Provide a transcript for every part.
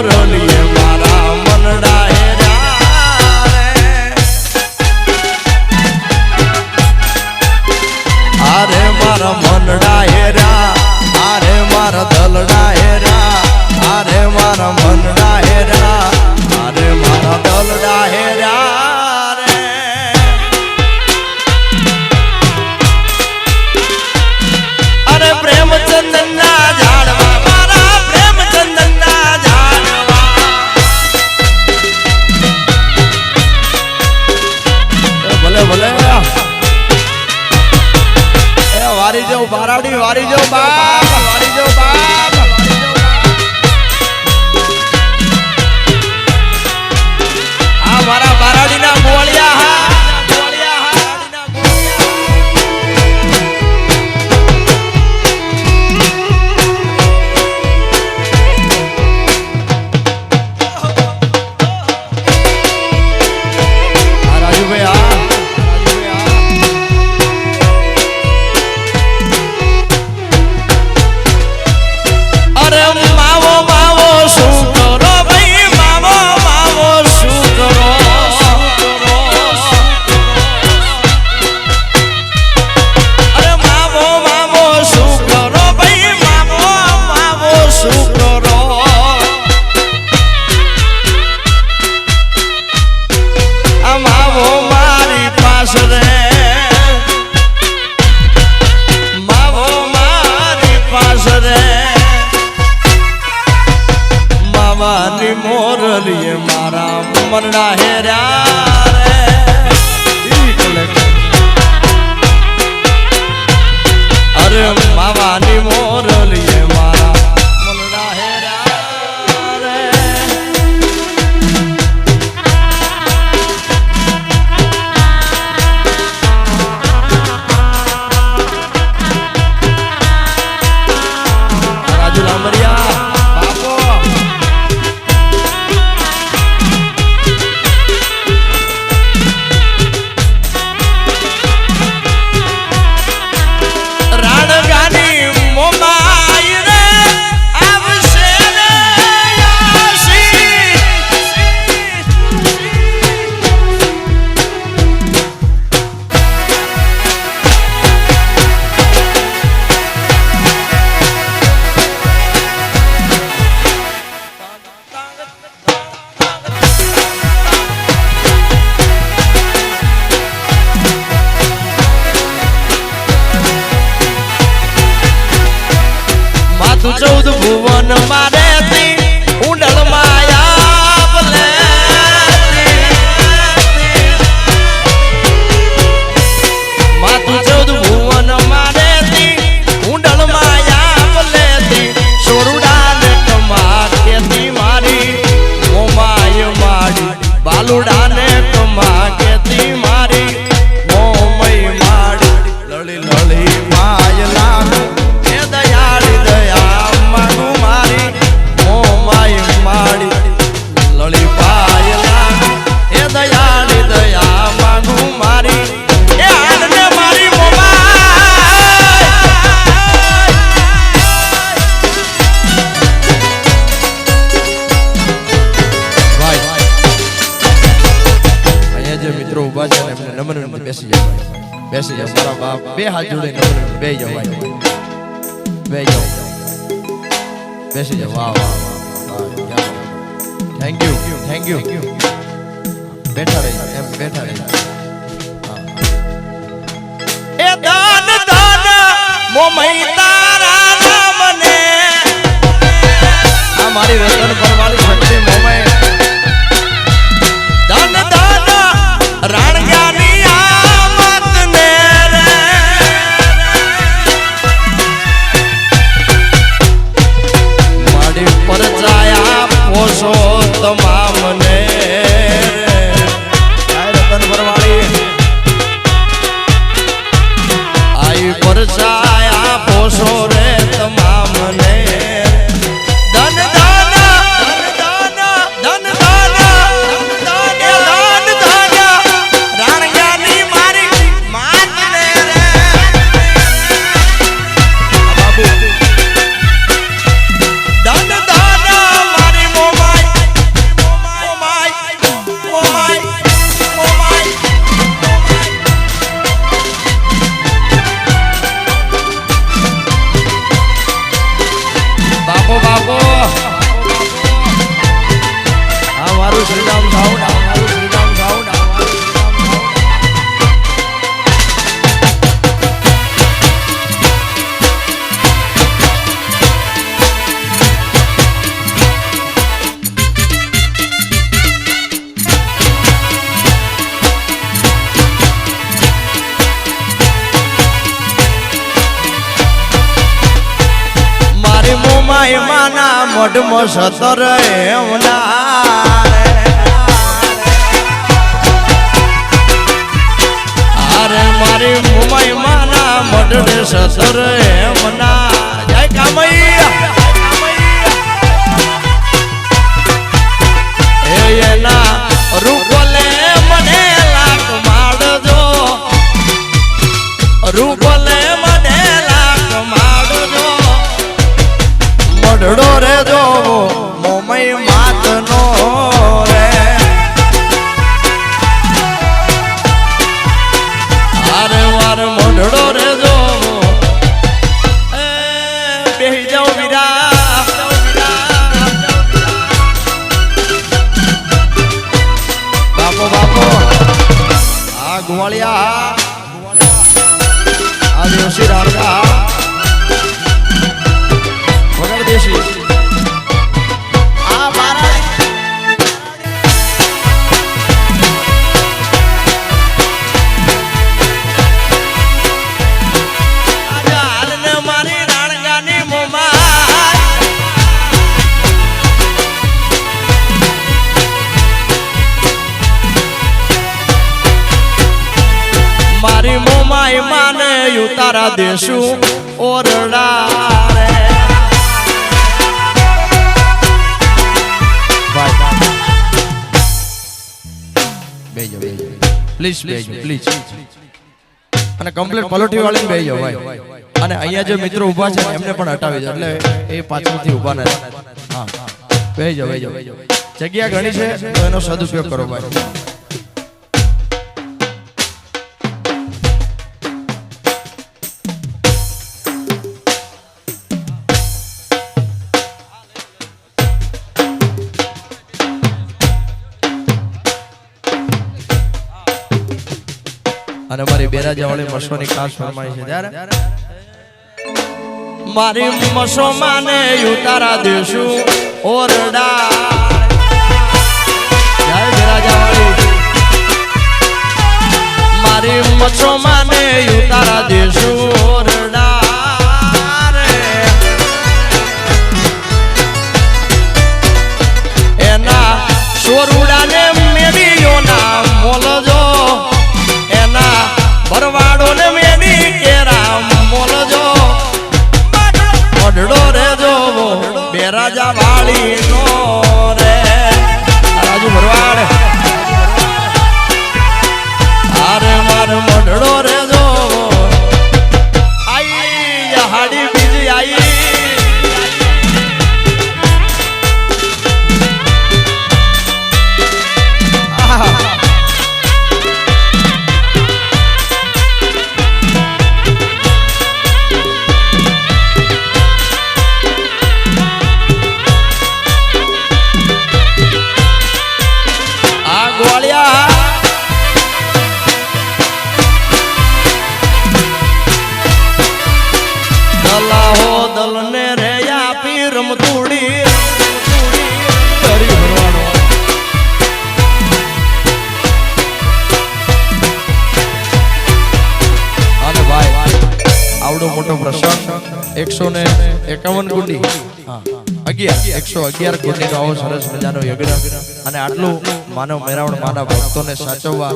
મોરલીએ મારા મનડા હેર્યા આરે મારા મનડા હેર્યા આરે મારા દલડા હેર્યા આરે મારા મનડા હેર્યા આરે મારા દલડા હેર્યા રે અરે પ્રેમચંદનના ઝાડવા મારા પ્રેમચંદનના ઝાડવા ભલે ભલે એ વારી જાવ બારાડી વારી જાવ બાપ વારી જાવ બાપ આ મારા બારાડીના ગોળિયા હા મોરલીએ મારા મનડા હેર્યા રે અરે માવાની મોરલીએ મારા મનડા હેર્યા રે રાજુ લામરિયા ચૌદ ભુવન મારે ઉંડળ માયા ભલે માતું ચૌદ ભુવન મારે ઉંડળ માયા ભલે સોરુડા ને કમા કેતી મારી મોમાય માડી બાલુડા ને કમા કેતી મારી મોમય માડી લળી લળી માય લાગુ એ દયાળી દયા બેસી જાઓ મારા બાપ બે હાથ જોડીને બે જાઓ બે જાઓ બેસી જાઓ વાહ વાહ થેન્ક યુ બેઠા રહી એમ બેઠા રહી એ દાન દાન મોમઈ તારા નામને આ મારી રતન પરવાળી શક્તિ મોમઈ દાન દાન રાણગાની પોષો તમામને રતન પરવાળી આઈ પરછાયા પોષો રે તમામને ધન દાન ધન દાન ધન દાન ધન દાન રાણગાની મારી માતને રે બાબુ ધન દાન મારી મોમાઈ મઢમાં સતર એમના અરે મારી મુંબઈ માના મઢને સતર એમના જય કામૈયા એના રૂપલે મને લાખ માડજો રૂપલે મને લાખ માડજો મઢડો રે જો મોમઈ માતનો રે અરે વાર મઢડો રે જો બેહી જાઓ વીરા બાપો આ ગુવાળિયા આ દેશી રાણકા વગર દેશી આ મારા હાલને મારી રાણકાની મોમા મારી મોમાઈ માને ઉતારા દેશું ઓરડા રે બેજો પ્લીઝ બેજો પ્લીઝ અને કમ્પ્લીટ પલોટી વાળીને બેજો ભાઈ અને અહીંયા જે મિત્રો ઊભા છે એમને પણ હટાવી દો એટલે એ પાછળથી ઊભા ન રહે હા બેજો જગ્યા ઘણી છે તો એનો સદુપયોગ કરો ભાઈ અને મારી બેરાજા વાળી મસોની ખાસ ફરમાઈ છે ત્યારે મારી મસો માને ઉતારા દેશું ઓરડા જય બેરાજા વાળી મારી મસો માને ઉતારા દેશું ઓરડા રે એના સોરુડાને મેડીઓના મોલજો ભરવાડો ને મેની કેરા મોલજો મઢડો રે જો બેરાજા વાળી નો રે રાજુ ભરવાડ અરે માર મઢડો રે જો આઈ હાડી બીજી આઈ મોટો પ્રસંગ 151 ગુંડી 111 ગુંડીનો આવો સરસ મજાનો યજ્ઞ અને આટલું માનવ મેરાવણ માના ભક્તોને સાચવવા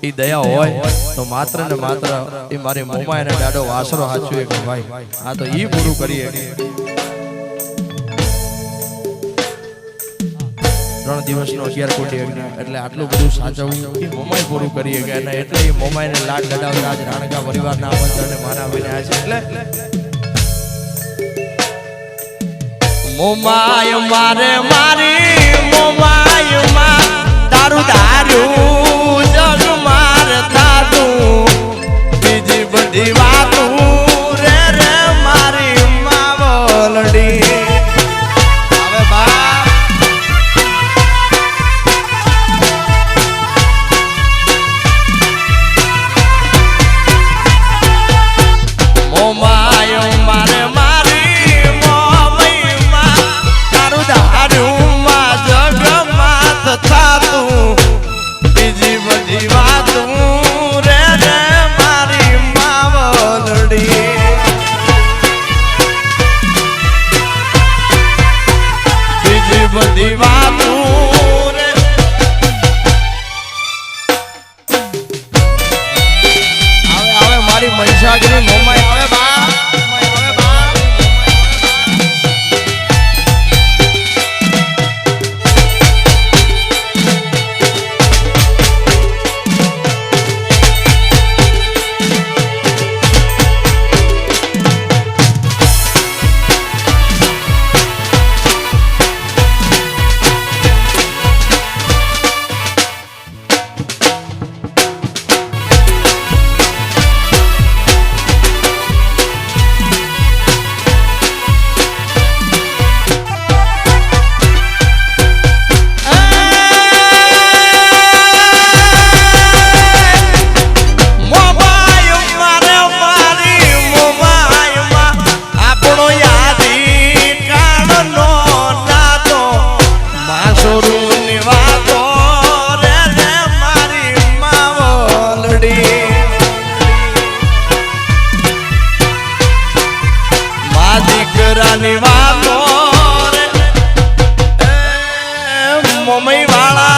એ દયા હોય તો માત્ર ને માત્ર એ મારી મોમા એને દાડો વાસરો હાચવે કે ભાઈ આ તો ઈ પૂરું કરીએ 3 દિવસનો 11 કોટી યજ્ઞ એટલે આટલું બધું સાચવવું એ મોમાઈ પૂરું કરીએ કે અને એટલે એ મોમાઈને લાડ લડાવતા આજ રાણકા પરિવારના આમંત્રણે મારા બન્યા છે એટલે મોમાય મારે મારી મોમાય માં તારું દારૂ જગ માર થાતું બીજી બધી વાતું રે રે મારી માવલડી હવે બા મારે મારી મોમઈ માં તારું દારૂ માં જગ સાસુની વાતો રે રે મારી માવલડી મા દીકરાની વાતો રે મમ્મી વાળા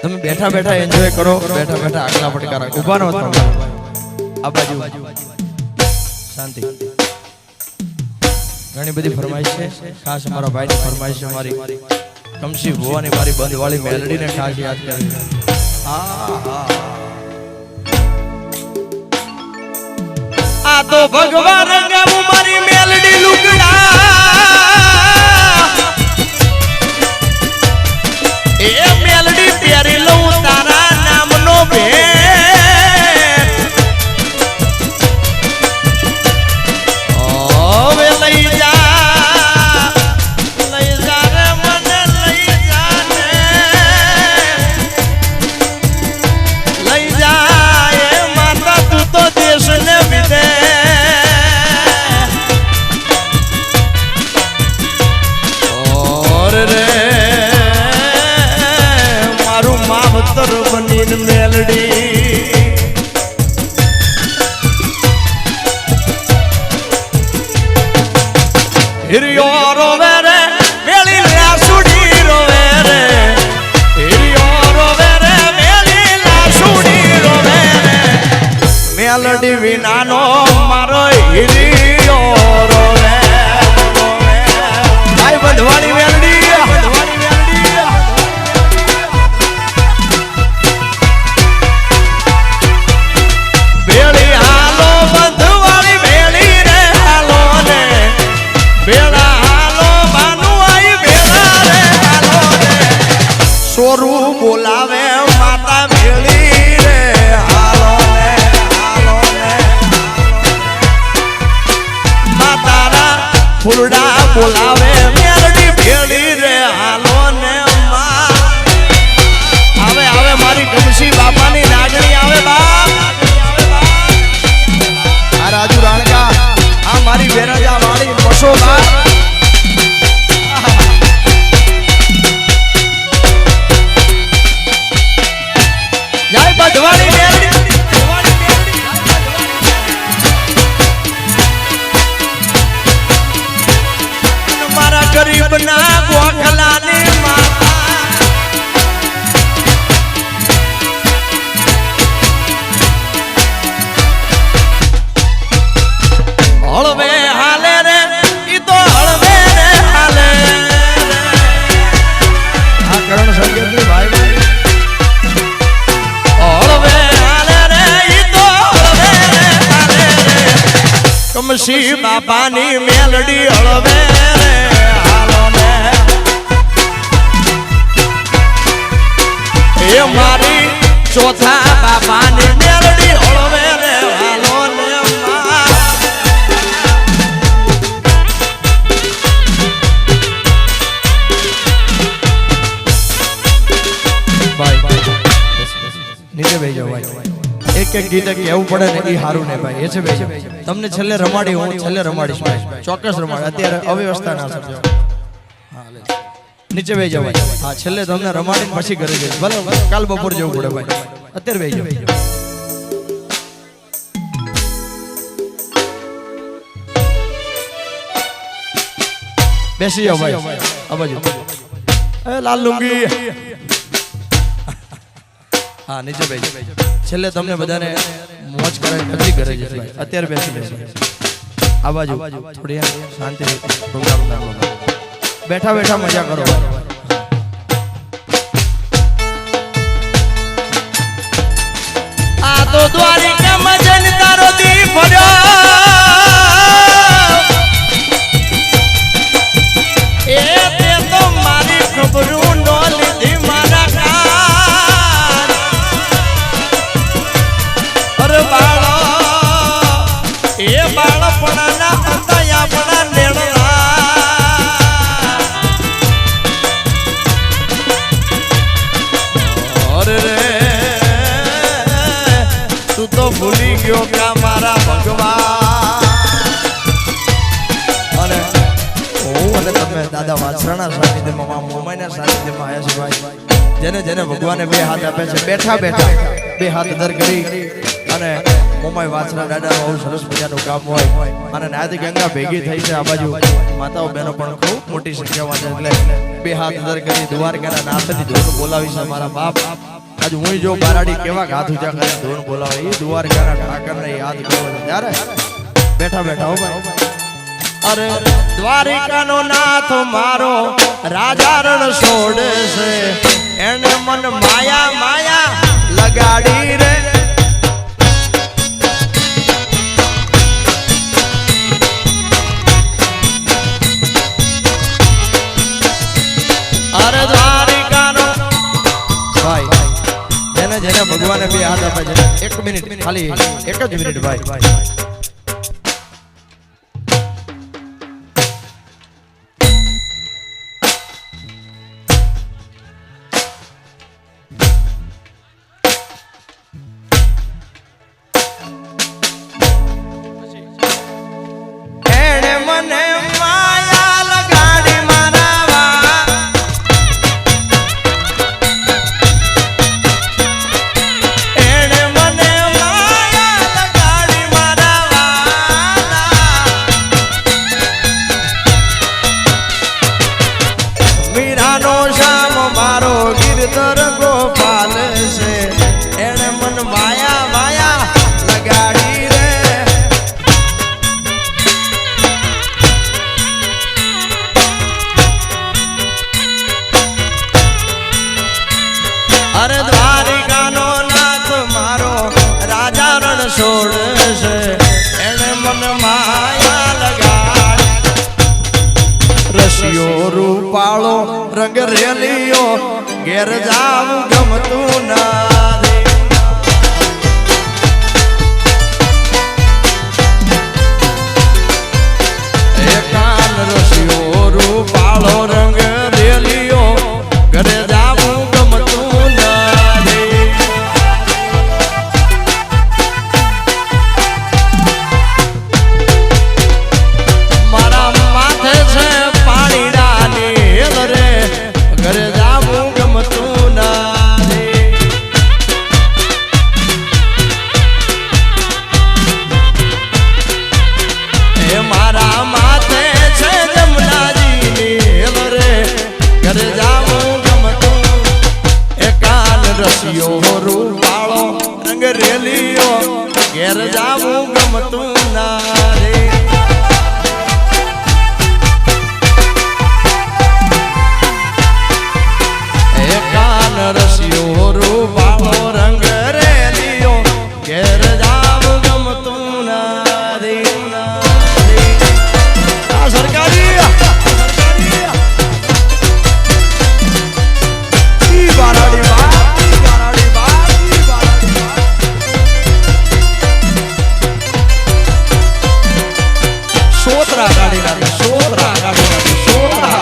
તમે બેઠા બેઠા એન્જોય કરો બેઠા બેઠા આગલા પટકારા ઉભા નો આ બાજુ શાંતિ ઘણી બધી ફરમાઈશ છે ખાસ અમારા ભાઈની ફરમાઈશ છે મારી કમસી ભુવાની મારી બંધવાળી મેલડીને ખાસ યાદ કરી આ તો ભગવાન રંગાવું મારી મેલડી લુગડા એ મેલડી પહેરી લઉં તારા નામનો ભેટ હવે લઈ જા રે મને લઈ જા ને લઈ જા એ માતા તું તો દેશને વિદે ઓર રે માવતર બનીને મેલડી હિરિયો રોવે રે મેલી લાસુડી રોવે રે હિરિયો રોવે રે મેલી લાસુડી રોવે રે મેલડી વિનાનો મારો હિરિયો રોવે ભાઈ બંધવાળી મેલડી સોરું બોલાવે માતા ભેળી રે હાલો ને માતારા ફૂલડા બોલાવે મેલડી ભેળી રે હાલો ને આવે આવે મારી કમસી બાપાની નાગણી આવે બાપ આ રાજુ રાણકા આ મારી વેરાજા વાળી મસો બાપ બંધવાળી મેલડી મારા ગરીબના ગોખલાની માતા હળવે હાલે રે ઈ તો હળવે રે હાલે આ કરણ સંગીતની ભાઈ કમસી બાપાની મેલડી હળવે રે હાલો ને એ મારી ચોથા બાપાની મેલડી હળવે રે હાલો ને નીચે બેસી જાઓ ભાઈ એક એક ગીત કેવું પડે ને એ સારું ને ભાઈ એ છે ભાઈ તમને છેલ્લે રમાડી હું છેલ્લે રમાડીશ ભાઈ ચોક્કસ રમાડ અત્યારે અવ્યવસ્થા ના સમજો નીચે બેસી જાઓ ભાઈ હા છેલ્લે તમને રમાડીને પછી ઘરે જઈશ ભલે કાલ બપોર જવું પડે ભાઈ અત્યારે બેસી જાઓ બેસી જાઓ ભાઈ આ બાજુ એ લાલ લુંગી હા નીચે બેસી છેલ્લે તમને બધાને મોજ કરે પછી ઘરે જશે ભાઈ. અત્યારે બેસી બેસી આ બાજુ થોડી શાંતિ પ્રોગ્રામ ચાલો. બેઠા બેઠા મજા કરો. આ તો દ્વારિકામાં જઈને તારો દી ભર્યો એ તે તો મારી ખબરું નો લીધી મારા કાન. અરે બાળો એ બાળપણાના હતા આપણા નેણના. અરે રે તું તો ભૂલી ગયો કા મારા ભગવાન. અને અને તમે દાદા વાછરાના સાનિધ્યમાં મોમાઈના સાનિધ્યમાં આવ્યા છો ભાઈ. જેને જેને ભગવાને બે હાથ આપે છે બેઠા બેઠા બે હાથ દર કરી અને મોમાઈ વાછરા દાદાનું બહુ સરસ મજાનું કામ હોય. અને નાદ ગંગા ભેગી થઈ છે આ બાજુ માતાઓ બહેનો પણ ખૂબ મોટી સંખ્યામાં છે. એટલે બે હાથ દર કરી દ્વારકાના નાથની ધૂન બોલાવી છે મારા બાપ. આજ હું જો બારાડી કેવા હાથ ઊંચા કરીને ધૂન બોલાવે એ દ્વારકાના ઠાકરને યાદ કરો ત્યારે બેઠા બેઠા હો ભાઈ. અરે દ્વારિકાનો નાથ મારો રાજા રણ છોડે છે એને મન માયા માયા લગાડી રે. અરે દ્વારિકાનો ભાઈ જેને જેને ભગવાને બે હાથ આપે છે એક મિનિટ ખાલી એક જ મિનિટ ભાઈ. રૂપાળો રંગ રેલીઓ ઘેર જાવું ગમતું નથી. કાન રસિયો રૂપાળો રંગ રેલીઓ ઘરે જાવું ગમતું નથી. મારા માથે છે ઘરે જાવું ગમતું નથી. એ મારા માથે છે જમનાજીની રે ઘરે જાવું ગમતું. એ કાન રસિયો રૂપાળો રંગ રેલીઓ ઘેર જાવું ગમતું નથી. રસિયો રૂપાળો રંગ રેલીઓ ઘેર જાવું ગમતું નથી. સરકારી સોતરા ગાડી નાખી સોતરા ગાડી નાખી સોતરા.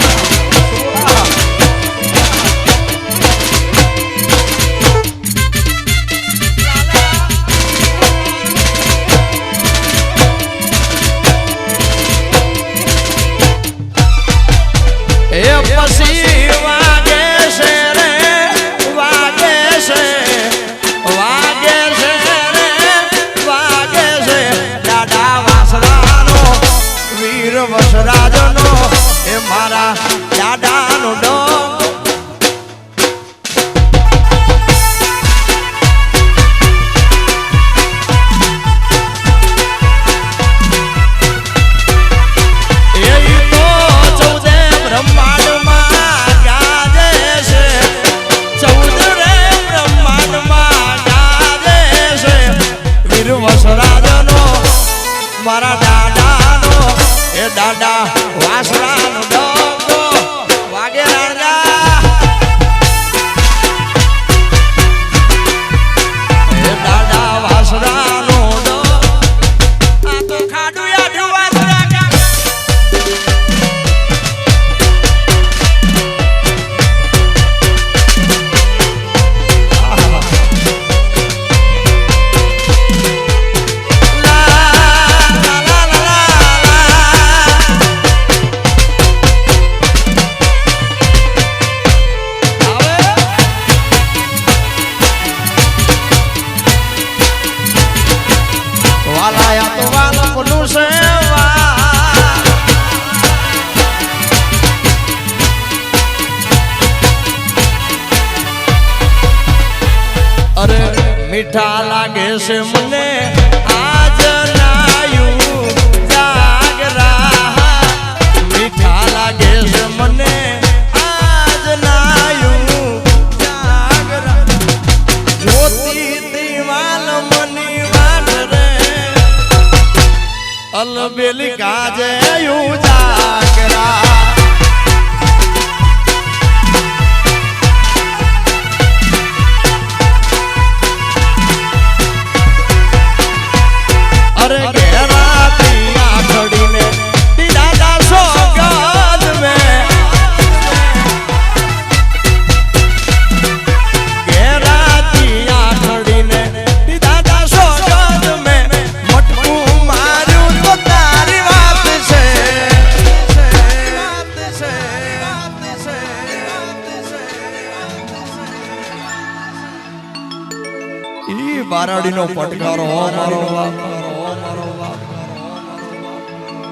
પછી વાગે છે રે વાગે છે વાગે છે રે વાગે છે દાદા વાસડાનો વીર વસરા વાલાયા તો વાલપનું સેવા અરે મીઠા લાગે છે મને આજ નાયું જાગરા મીઠા લાગે છે મને આજ નાયું જાગરા જ્યોતિ દીવાલ મની વાટ રે અલબેલી કાજે યુ જાગરા अरे घेरा दिया खड़ी ने दीदा दा सोगद में घेरा दिया खड़ी ने दीदा दा सोगद में मटकू मारू तो तारी बात से ई बाराड़ी नो पटकारो मारो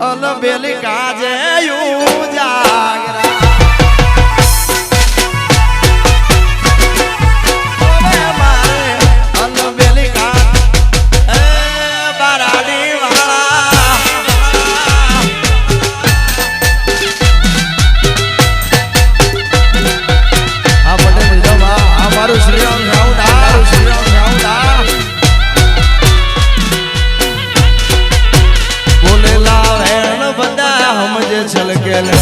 अलबेली काजे यूं जागरा ओए मारे अलबेली का ए बाराड़ी वाला आ पटेल जमा हमारो श्री राम जाऊदा मुझे चल के ले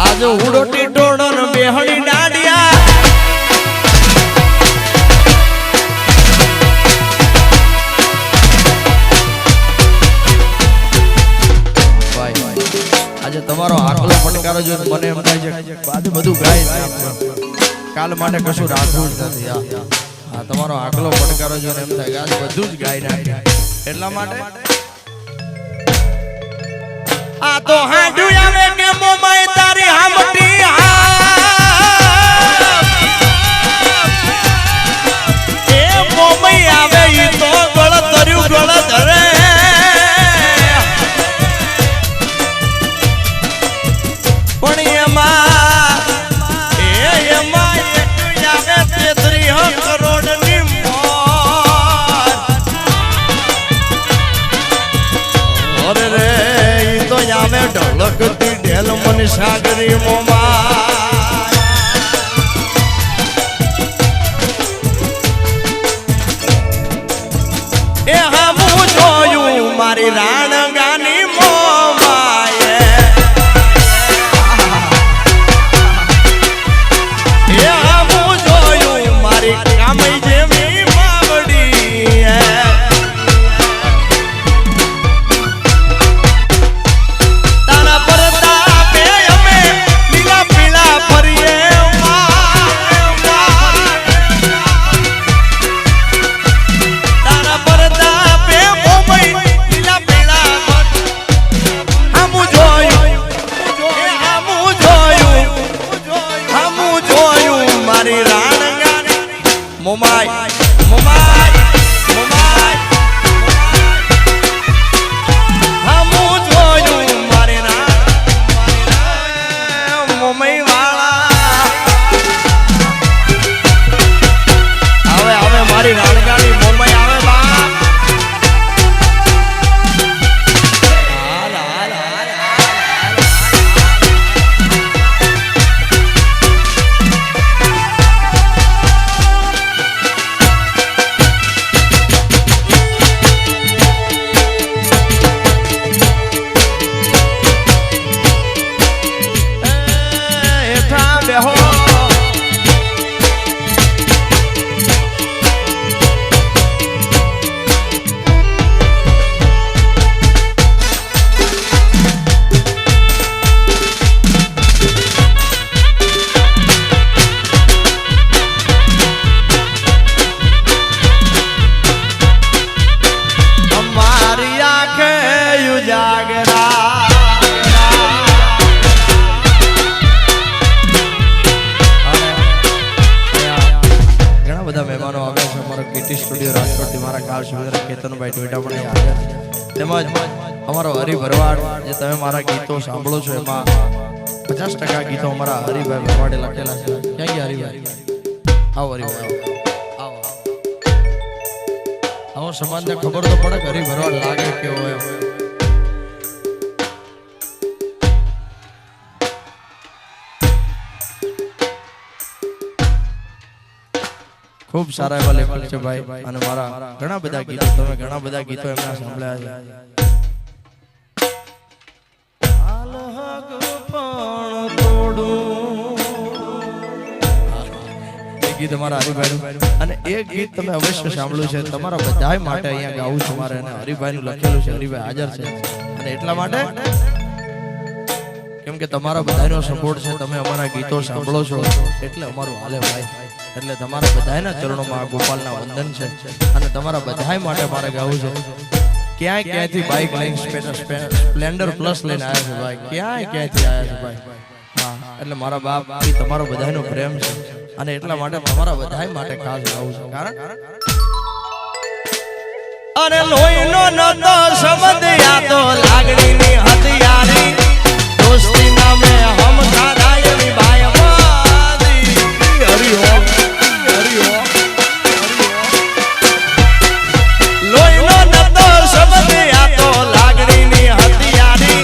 आज उड़ोटी टोड़न बेहड़ी डाडिया આજે તમારો આકલો પડકારો જો મને એમ થાય છે આજે બધું ગાય કાલ માટે કશું રાખવું જ નથી આ તમારો આકલો પડકારો જો એમ થાય કે આજે બધું જ ગાય નાખે એટલા માટે આ તો હાડું આવે કે મોમાય તારી હામટી એ મોમાય આવે ઈ તો ગળ ધર્યું ગળ ધરે ढोलकती ढेल मन सागरी मोमा ए हम जोयू मारी राण गानी मोमाए ए हम जोयू मारी कामई जेवी मावड़ी है पीला શિવેન્દ્ર કેતનભાઈ ટોયટા પણ અહીં હાજર છે તેમજ અમારો હરિ ભરવાડ જે તમે મારા ગીતો સાંભળો છો એમાં 50% ગીતો અમારા હરિભાઈ ભરવાડે લખેલા છે ક્યાં ગયા હરિભાઈ આવો હરિભાઈ આવો આવો સમાજને ખબર તો પડે કે હરિ ભરવાડ લાગે કેવો હોય ખૂબ સારા એવા લેખક છે ભાઈ અને મારા ઘણા બધા ગીતો તમે ઘણા બધા ગીતો એમના સાંભળ્યા છે ગીત અમારા હરિભાઈ અને એક ગીત તમે અવશ્ય સાંભળ્યું છે તમારા બધા માટે અહીંયા ગાવું છું મારે અને હરિભાઈ નું લખેલું છે હરિભાઈ હાજર છે અને એટલા માટે કેમ કે તમારા બધાનો સપોર્ટ છે તમે અમારા ગીતો સાંભળો છો એટલે અમારું હાલે ભાઈ એટલે તમારા બધાના ચરણોમાં ગોપાલના વંદન છે અને તમારા બધા માટે મારે ગાવું છે ક્યાંયથી બાઇક લઈને સ્પ્લેન્ડર પ્લસ લઈને આવ્યા છે ભાઈ ક્યાંયથી આવ્યા છે ભાઈ હા એટલે મારા બાપ તમારો બધાનો પ્રેમ છે અને એટલા માટે તમારા બધા માટે ખાસ ગાવું છે કારણ અરે લોહીનો નતો શબ્દ યાદો લાગણીની હથિયારી દોસ્તી નામે હમ ખારાયની ભાઈ વાદી હરિ હો લોહીનો નતો શબ્દ યાદો લાગણીની હથિયારી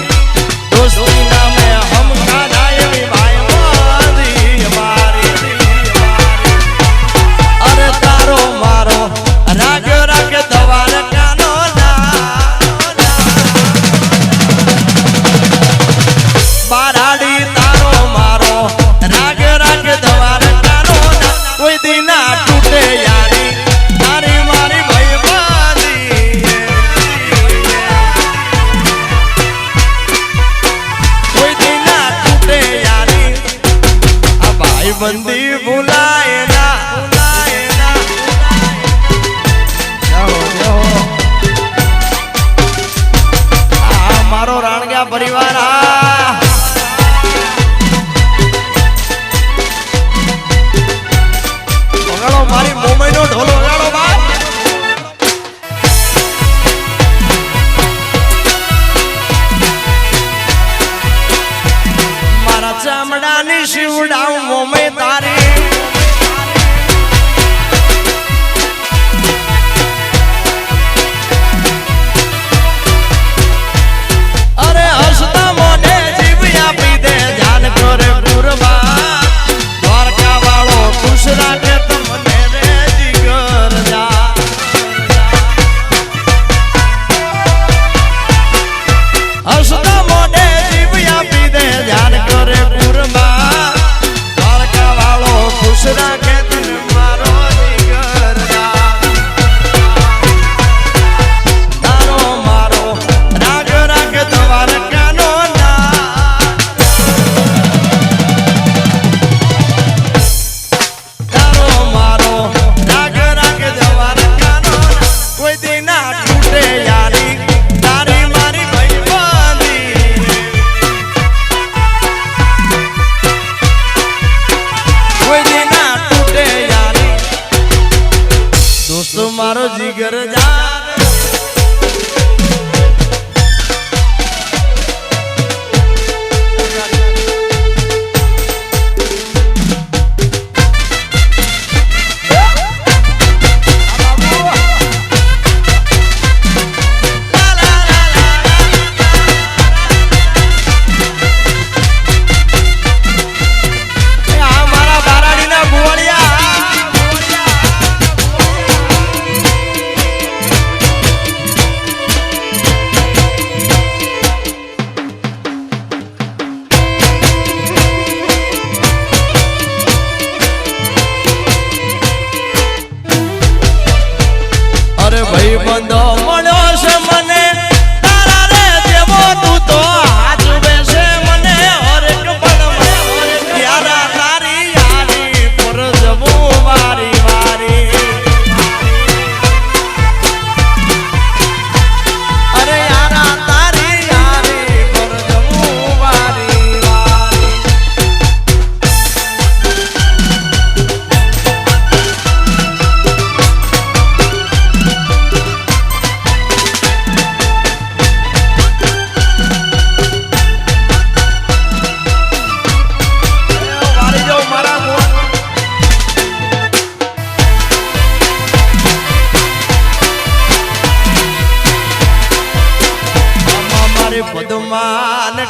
દોસ્તી નામે હમ ખારાયની ભાઈ વાદી મારી અરે તારો મારો રાગ રાગ દવાર કાનો બારાડી તારો મારો રાગ રાગ દવાર કાનો કોઈ દિના તૂટે યારી તારી મારી ભાઈબાદી કોઈ દિના તૂટે યારી આ ભાઈબંધી ભૂલાય ના મારો રાણગા પરિવાર વગાડો મારી મુંબઈનો ઢોલ વગાડો બાપ મારા ચામડાની શિવડાવ મુંબઈ તારી વાળો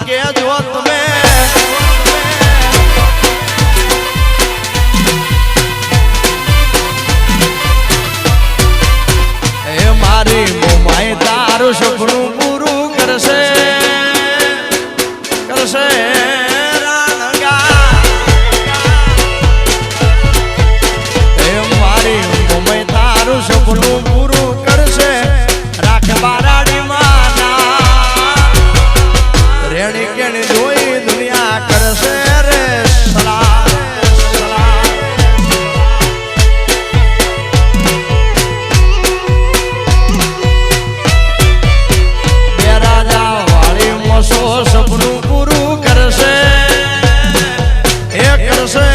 કે જો તમે એ મારી મોમાય તારું સપનું પૂરું કરશે કરશે સપનું પૂરું કરશે રાખ બારાડી માના રેણી કેણી જોઈ દુનિયા કરશે રે સલામ બે રાજા વાળી મોસો સપનું પૂરું કરશે એ કરશે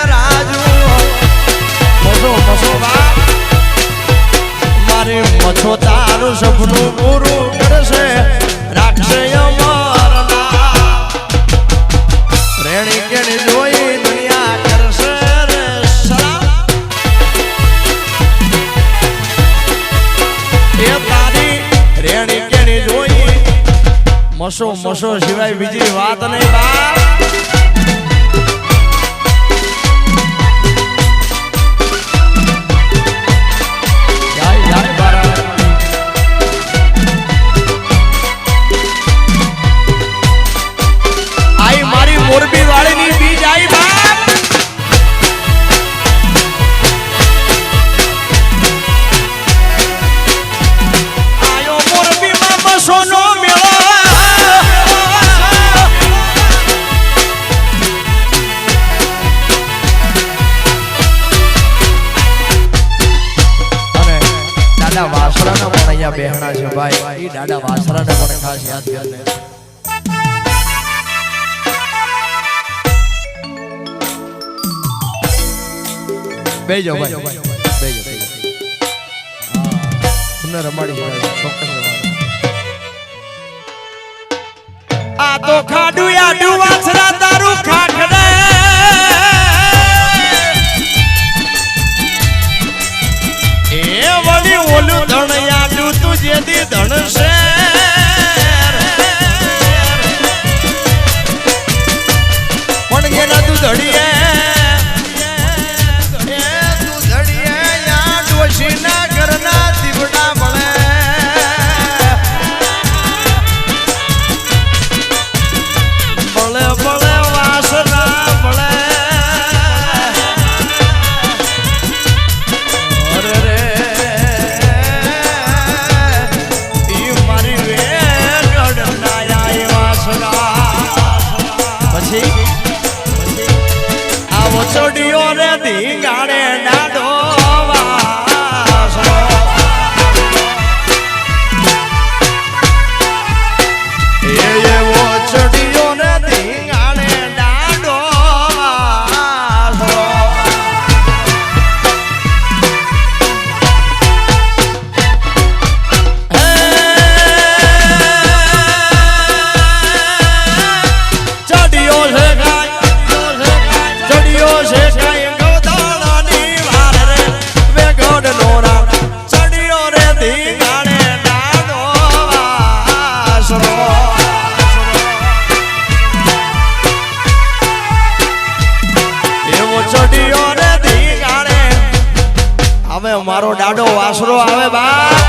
રાજુ મોસો મોસો મછો તારું સપનું પૂરું કરશે રાખશે અમરના રેણી કેણી જોઈ દુનિયા કરશે રે સલામ એ તારી રેણી કેણી જોઈ મસો મસો સિવાય બીજી વાત નહીં બાપ મોરબી વાળીની બીજ આઈ બાપ આયો મોરબી માં બસોનો મેળો અને દાદા વાસરાના પણ અહીંયા બેહણા છે ભાઈ ઈ દાદા વાસરાને પણ ખાસ યાદ કરને બેજો ભાઈ બેજો તમને રમાડી ચોક્કસ રમાડી આ તો ખાડું આડું વાસરા તારું ખાખડે એ વળી ઓલું ધણ આડું તું જેથી ધણ છે પણ એના તું ધડીએ ના ઘરના દીવડા મળે મળે મળે વાસના મળે અરે રે ઈ મારી વેગડ ના આય વાસના પછી આવો ચોડીઓ રે ધીંગાડે ડાડો મારો ડાડો વાસરો આવે બાપ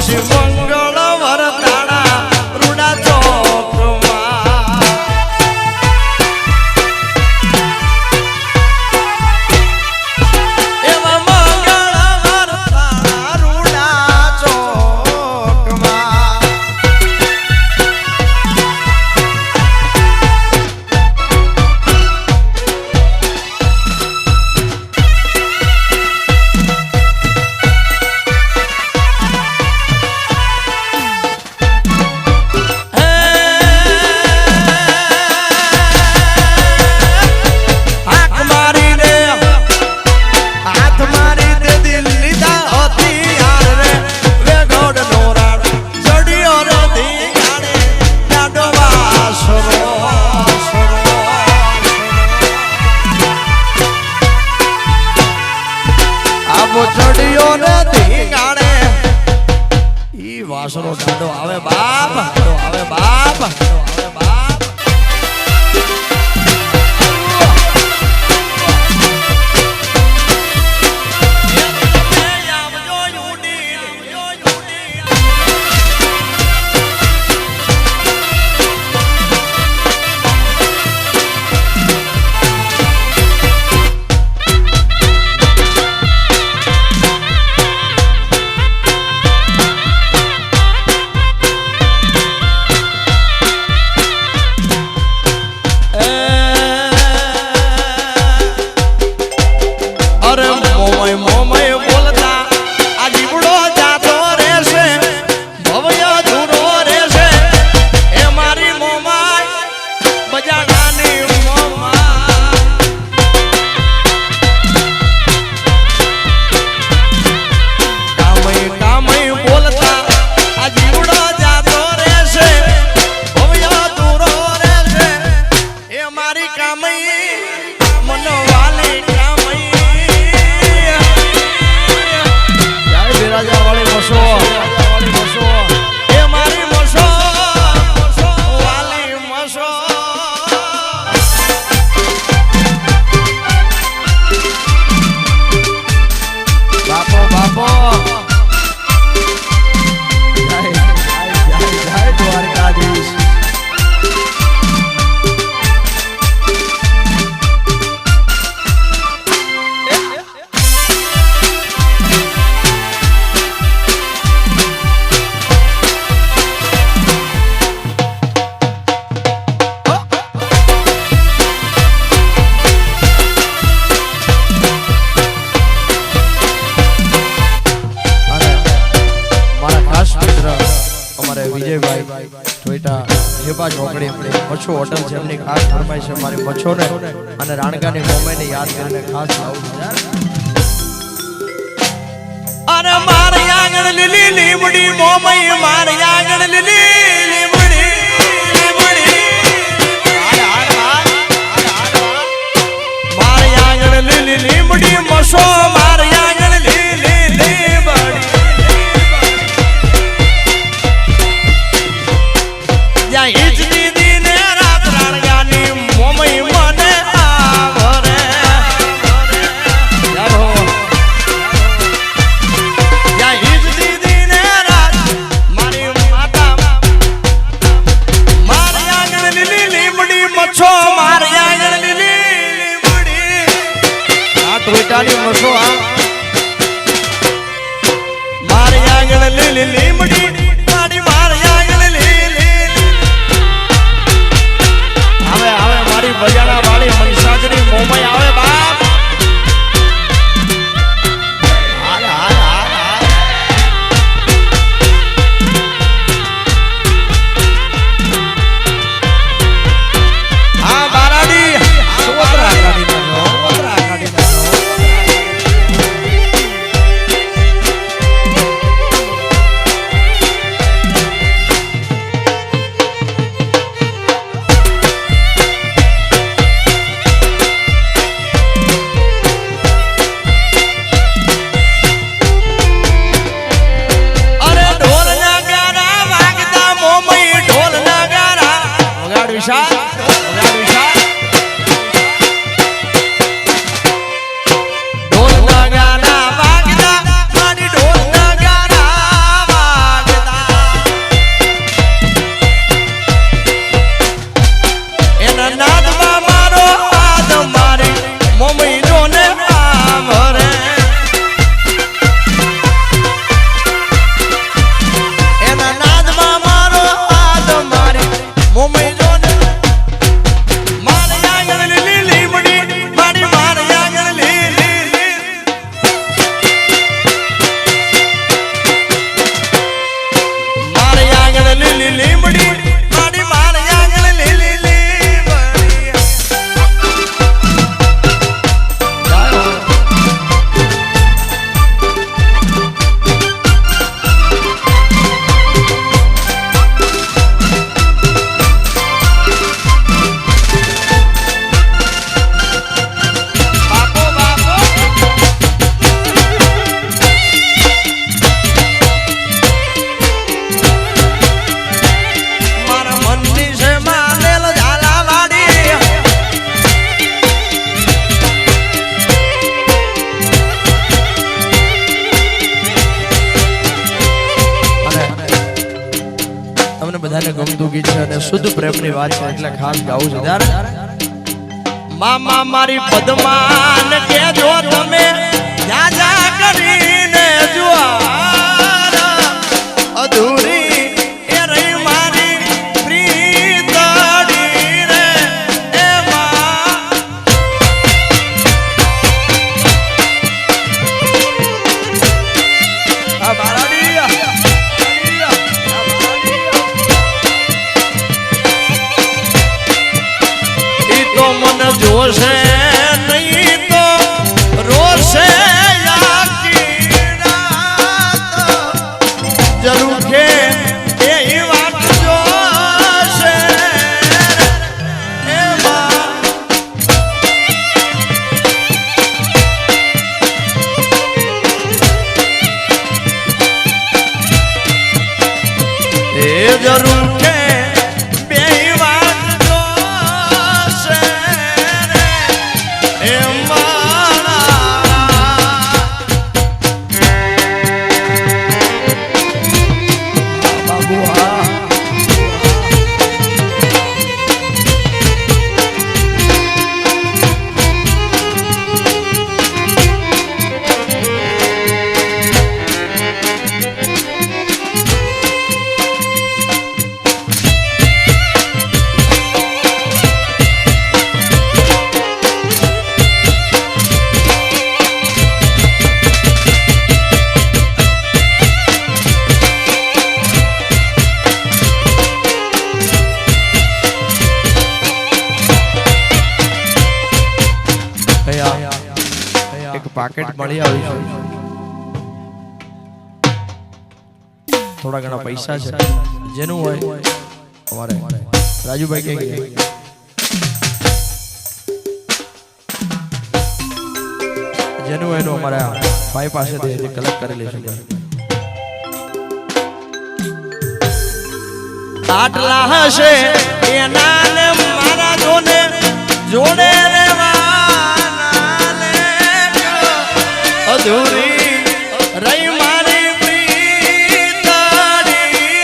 પછી મંગળ વરતાણા રૂડા ચોકમાં એવા મંગળ વરતાણા રૂડા ચોકમાં ચડિયો નથી ગાણે ઈ વાસણો ડાડો આવે બાપ આવે બાપ આવે બાપ વિજયભાઈ ટોયટા જેબા ચોકડી મચ્છો હોટલ છે એમની ખાસ ફરમાઈશ છે મારી મચ્છોને અને રાણકાની મોમાઈને યાદ કરીને ખાસ આવું અરે મારી આંગણ લીલી લીમડી મોમાઈ મારી આંગણ લીલી લીમડી મારી આંગણ લીલી લીમડી મચ્છો મારી આંગણ લીલી લીમડી ઈજની દીને રાત રાણગાની મોમઈ મને આવરે ઈજની દીને રાત મારી માતા મારી આંગણ લીલી લીમડી મચ્છો મારી આંગણ લીલી લીમડી આ ટોયટાની મચ્છો આ મારી આંગણ લીલી લીમડી મારી આંગણ બજાણા વાળી મનસાગરી મોમાઈ આવે બાપ હાલ હાલ હાલ હા બારાડી સોતરા કાઢી નાખો સોતરા કાઢી નાખો ઢોલ નગારા વાગતા મારી ઢોલ નગારા બધાને ગમતું ગીત છે અને શુદ્ધ પ્રેમની વાત છે એટલે ખાસ ગાવું છે ત્યારે મામા મારી પદ્માન કેજો તમે જાજા કરીને જુઆર અધૂરી એ રહી મારી પ્રીતડી રે એ માં આ બારાડી ઈ તો મન જોશે નહીં તો રોશે જરૂર છે એ વાત જોશે એ જરૂર છે બે વાત જોશે એ એક પાકેટ મળી આવ્યું છે થોડા ઘણા પૈસા છે જેનું હોય અમારે રાજુભાઈ કે જેનું હોય એનું અમારા ભાઈ પાસેથી કલેક્ટ કરી લઈશું આટલા હશે એના ને મારા જોને જોડે અધૂરી રહી મારી પ્રીતડી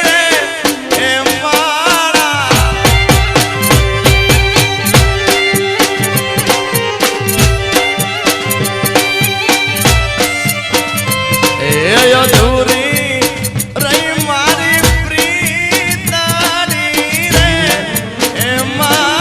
રે એ મારા એ અધૂરી રહી મારી પ્રીતડી રે એ મારા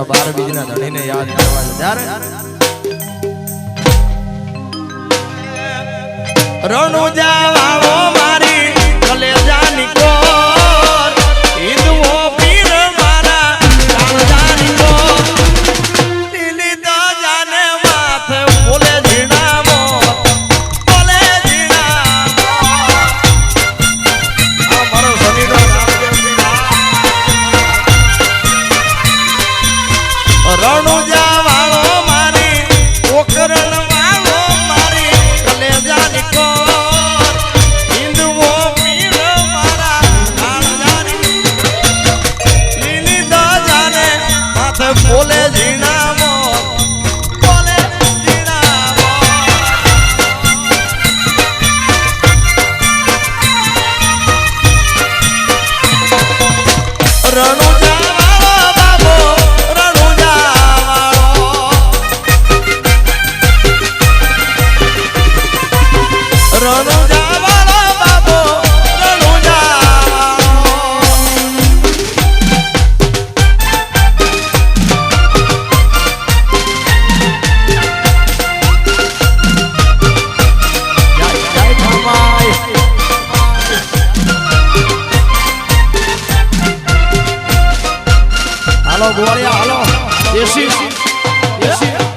12 બીજના ધણીને યાદ કરવા છે ત્યારે રણુજા વાળો મારી કલેજાની કોર હિંદુઓ પીર મારા કાળજાની કોર દિલી તો જાને માથે બોલે જીણામો બોલે જીણામો આ મારો સનીડો રણુજા વાળો મારી પોખરણ વાળો મારી કલેજાની કોર હિંદુઓ પીર મારા કાળજાની લીલી તો જાને માથે બોલે જીણામો બોલે જીણામો રણુજા હાલો ગોવાળિયા હાલો દેશી દેશી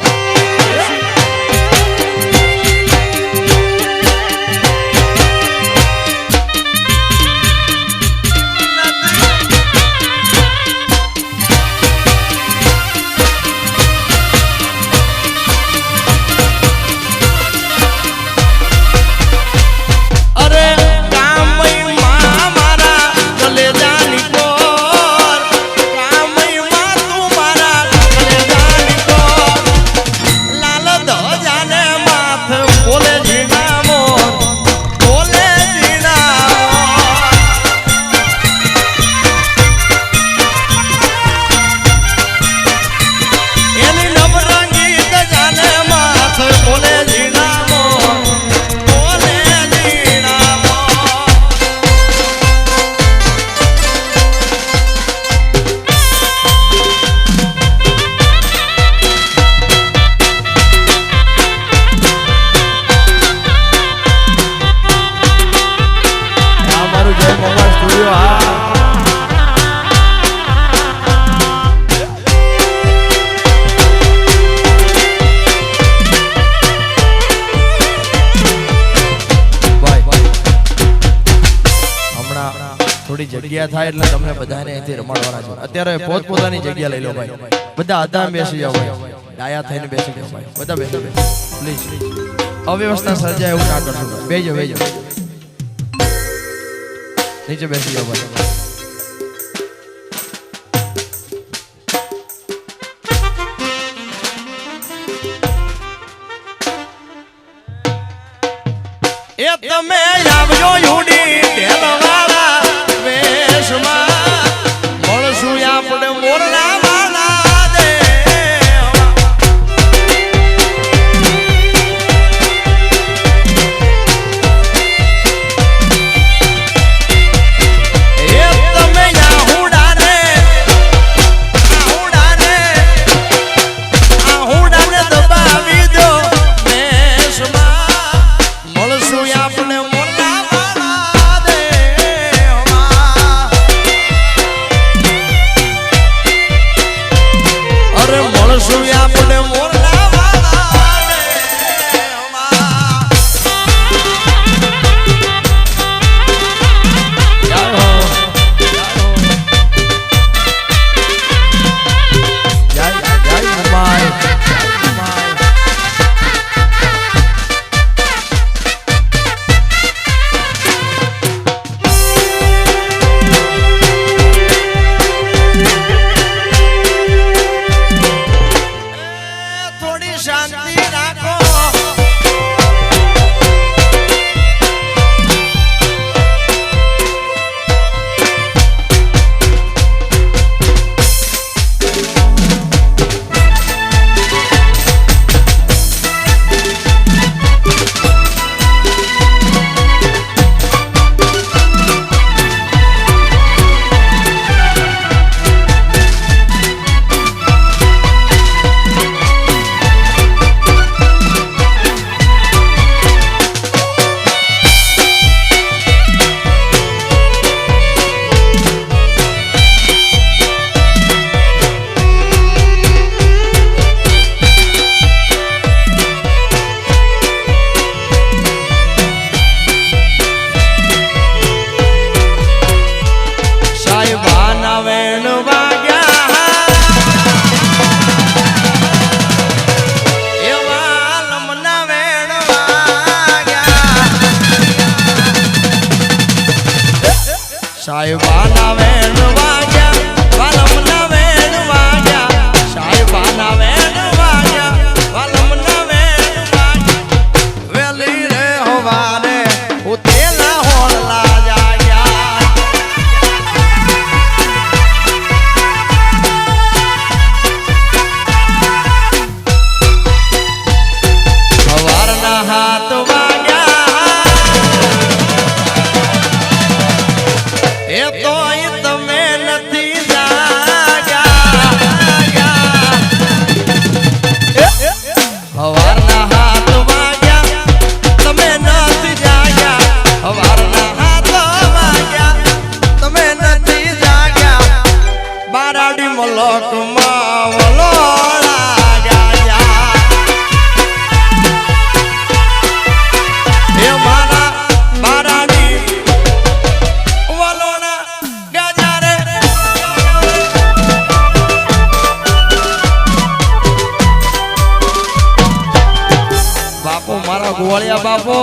થોડી જગ્યા થાય એટલે તમને બધાને અહીંથી રમાડવાના છે અત્યારે પોતપોતાની જગ્યા લઈ લો ભાઈ બધા આધામ બેસી જાઓ ભાઈ ડાયા થઈને બેસી જાઓ ભાઈ બધા બેસો પ્લીઝ અવ્યવસ્થા સર્જાય એવું ના કરશો બેજો બેજો નીચે બેસી જાઓ ભાઈ એ તમે આવજો યુડી ઢેલવાળા વેશમાં મળશું આપણે મોરલા વાળા લોકમાં વલોણા ગાયા હે મારા બારાડી વલોણા ગાયા રે બાપુ મારા ગોવાળિયા બાપુ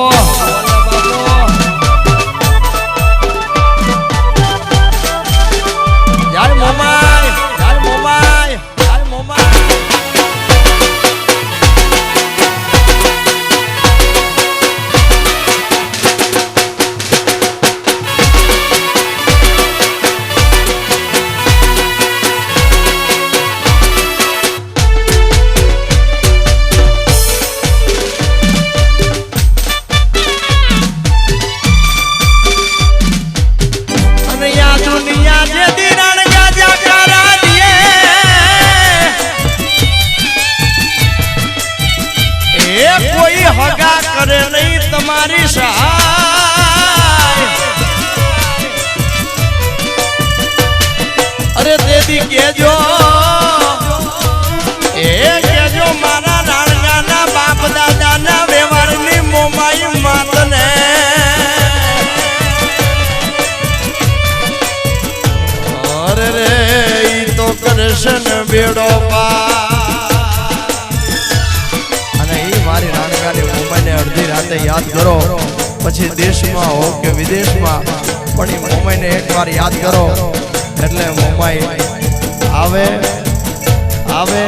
યાર મોમાય યાર મોમાય યાર મોમાય હગા કરે નહીં તમારી સહાય અરે દેદી કેજો એ કેજો મારા નાનગાના બાપ દાદાના વ્યવહારની મોમાઈ માતને અરે રે ઈ તો કરશન બેડો પા મારી નાનકાની મોમાઈને અડધી રાતે યાદ કરો પછી દેશમાં હો કે વિદેશમાં પણ એ મોમાઈને એકવાર યાદ કરો એટલે મોમાઈ આવે આવે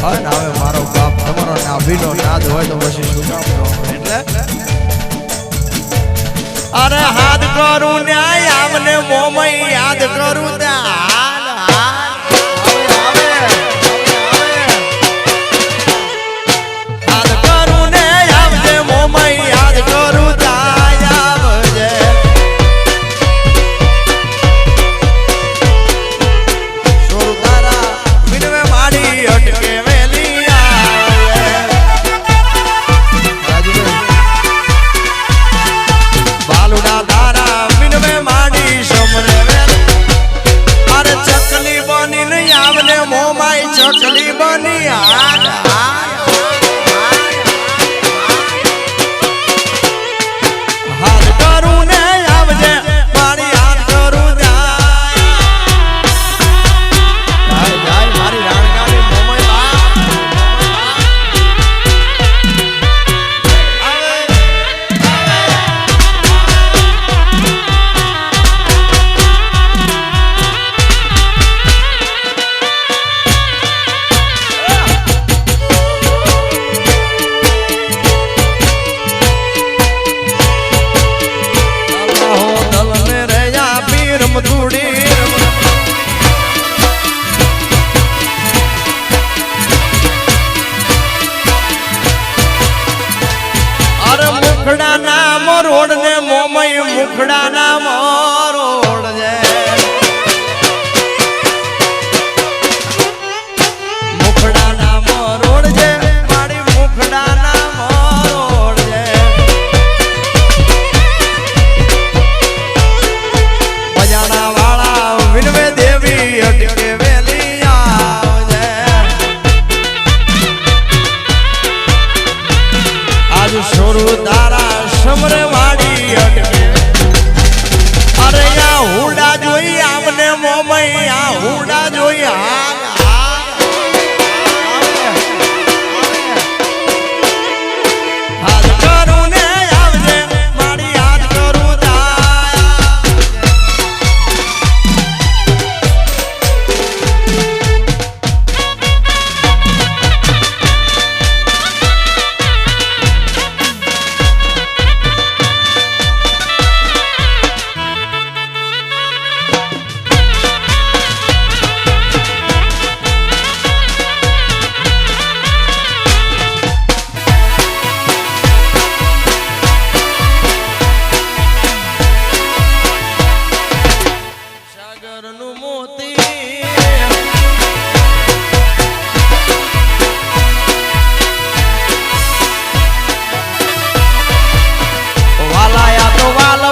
અને આવે મારો બાપ તમારો નાભીનો નાદ હોય તો પછી શું કામ એટલે અરે હાથ કરું ન્યાય આમને મોમાઈ યાદ કરું ત્યાં ચકલી બની હાથ કરું ને આવજે મારી હાથ કરું જાય મારી રાણકાની મોમાઈ મુખડા નામ રોડ ને મોમઈ મુખડા નામ રોડ છે મુખડા નામ રોડ છે મારી મુખડા નામ રોડ છે બજાણા વાળા વિનવે દેવી અટકે વેલી આવજે આજ શોરૂ સમરે વાડી અટકે અરે યા હુડા જોઈ આમને મોમઈ આ હુડા જોઈ હાથ કરું ને આવજે મારી હાથ કરું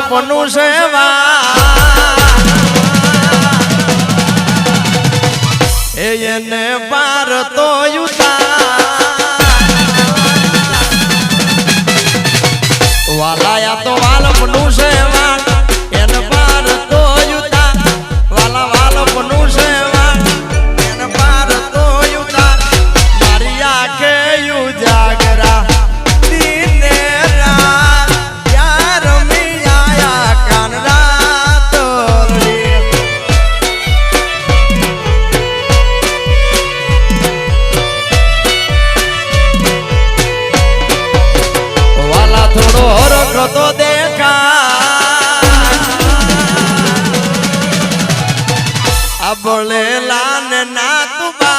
પનું સેવા એને બાર તો વાલાયા તો વાલ બનું છે વાળ એને બાર તો વાલા વાલ બનું છે વાળ એને બાર તો મારી આંખે યુ જાગરા દિને રાત યાર મિયા કાનડા તોરી વાલા થોડો હરખ તો દેખા અબળેલા ને ના તુબા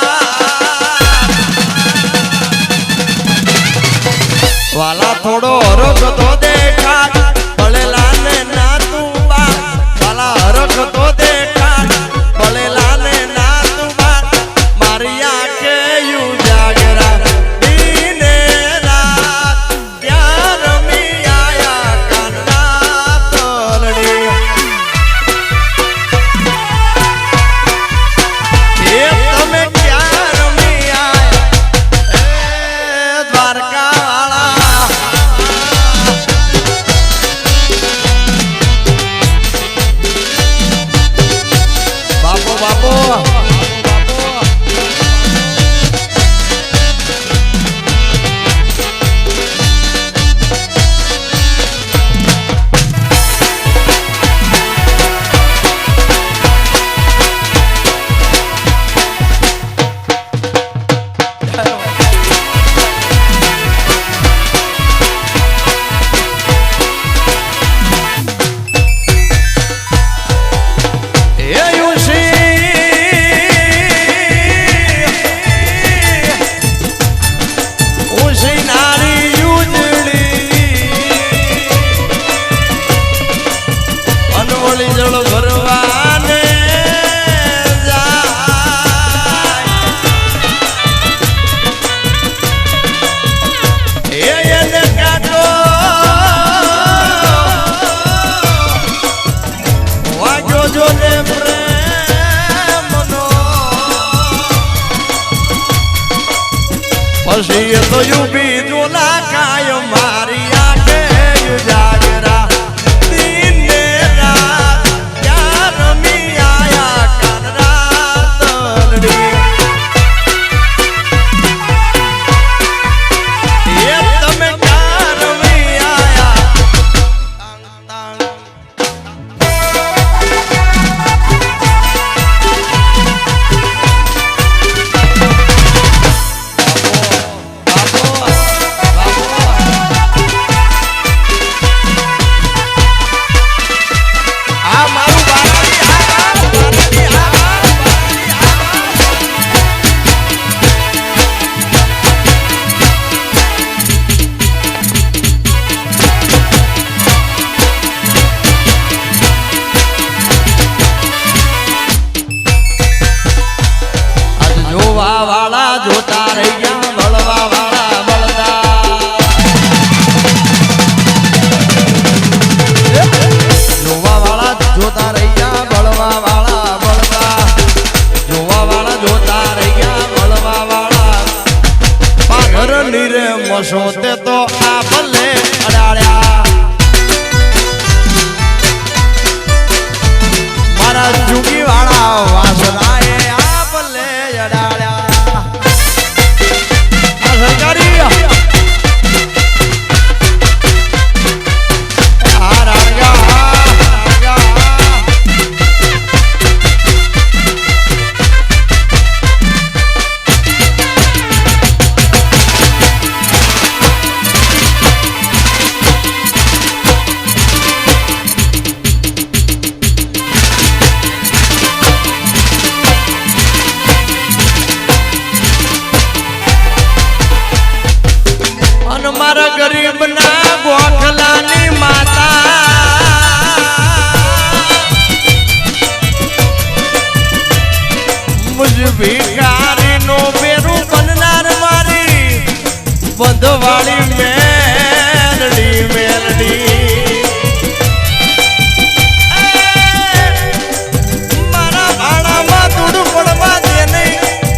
વાલા થોડો હરખ તો દેખા બળેલા ને ના તુબા વાલા હરખ તો દેખા બળેલા ને ના તુબા મારી આંખે યુ જાગરા દિને રાત યાર મિયા કાનડા તોરડી એ તમે ક્યાં રમી આયા એ દ્વારકા વાળા બાપો બાપો પછી એ તો યુ બીજો લાખાય મારી આંખે યુ જાગરા દિને રાત યાર મિયા કાનડા તોરડી એ તમે ક્યાં રમી આયા વાળા જોતા રહી ગયા બળવા વાળા બળદા જોવા વાળા જોતા રહી ગયા બળવા વાળા બળદા જોવા વાળા જોતા રહી ગયા બળવા વાળા પાઘર નીરે મસો તે તો આ ભલે અડાડ્યા મારા જુગી વાળા વાસણાએ આ ભલે અડાડ્યા મારા ગરીબ ના ગોખલાની માતા મુજ ભિખારી નો બેરું બનનાર મારી બંધવાળી મેલડી મેલડી મારા ભાડામાં દૂધ પડવા દે નહીં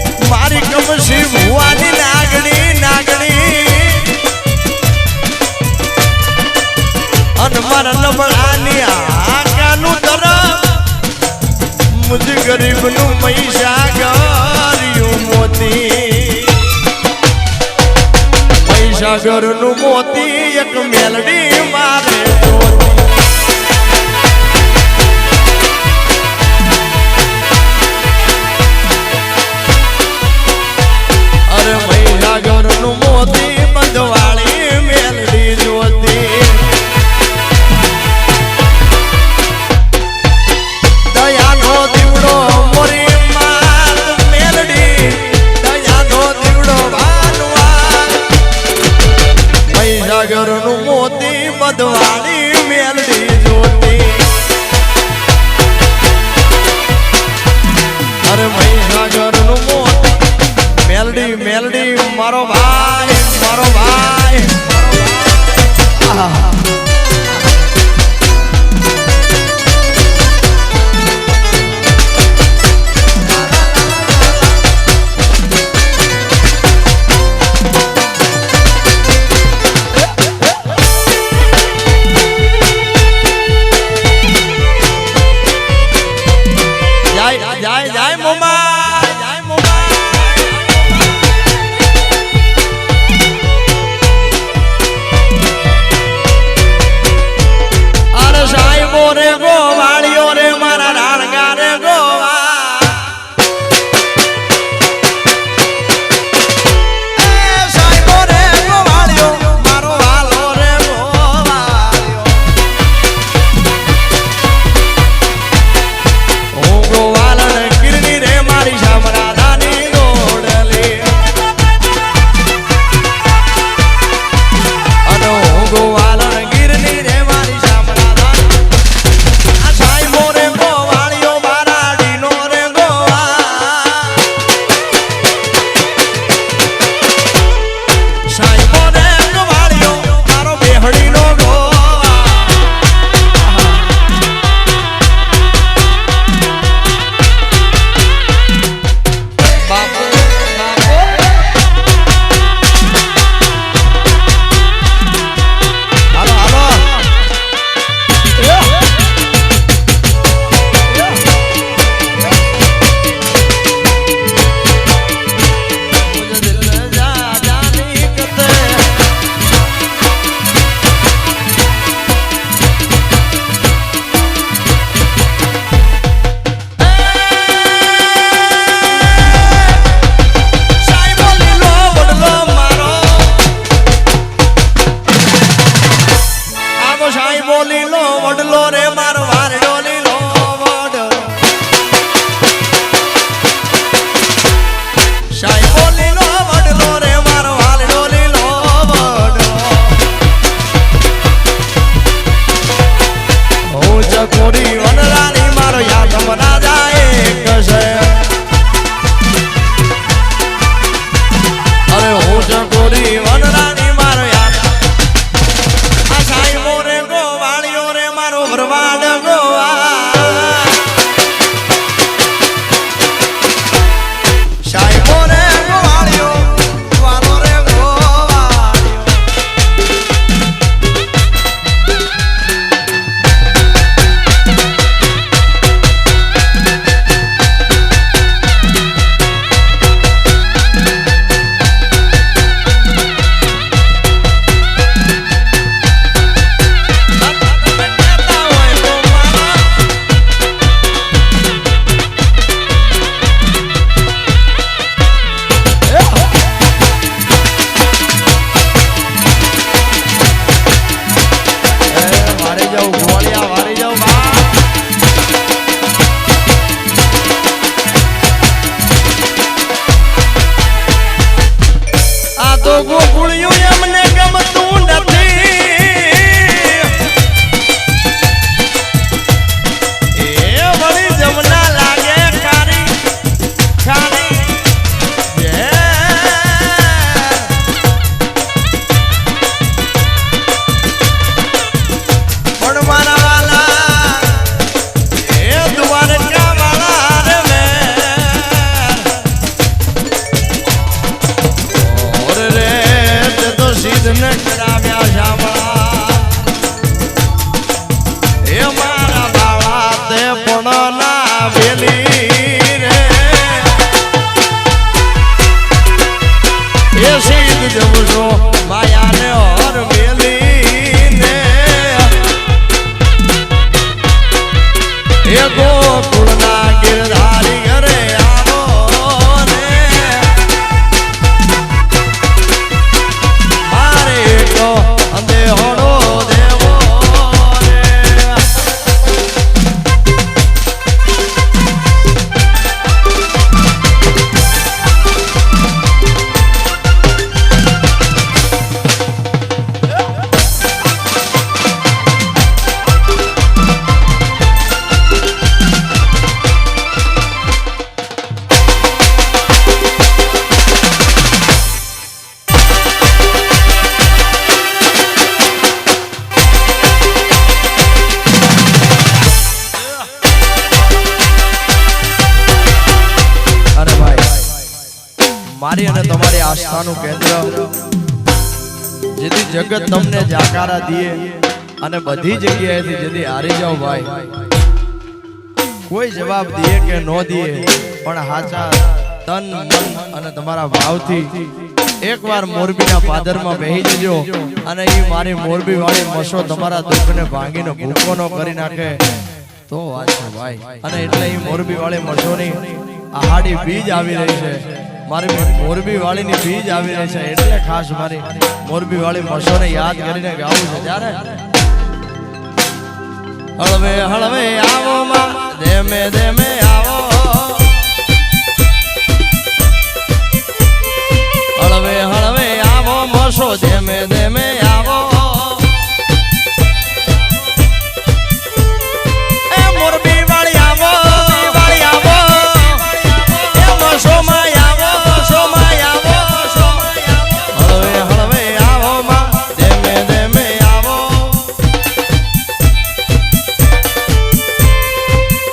મહીસાગરનું મોતી એક મેલડી મારે જોતી અરે મહીસાગરનું મોતી બંધવાળી મેલડી જોતી દયાનો દીવડો મોરી માત મેલડી દયાનો દીવડો મહીસાગરનું મોતી બંધવાળી મેલડી જોતી અરે મહીસાગરનું મોતી મેલડી મેલડી મારો ભાઈ મારો ભાઈ જય જય મોમા જય મોમા મારી અને તમારી આસ્થાનું કેન્દ્ર, જેથી જગત તમને જાકારા દે અને બધી જગ્યાએથી જેથી હારી જાઓ ભાઈ, કોઈ જવાબ દે કે ન દે પણ હાચા તન મન અને તમારા ભાવથી એકવાર મોરબીના પાદરમાં બેહી જજો અને એ મારી મોરબી વાળી મસો તમારા દુઃખને ભાંગીને ભૂકો ન કરી નાખે તો વાત છે ભાઈ. અને એટલે એ મોરબી વાળી મસોની આહાડી બીજ આવી રહી છે, મારી મોરબી વાળીની બીજ આવી રહી છે, એટલે ખાસ મારી મોરબી વાળી મસોને યાદ કરીને ગાવું છે. ત્યારે હળવે હળવે આવો માં, ધેમે ધેમે આવો, હળવે હળવે આવો મસો, ધેમે ધેમે આવો, એ મોરબી વાળી આવો, વાળી આવો, એ મસો માં આવો, મસો માં આવો, હળવે હળવે આવો માં, ધેમે ધેમે આવો,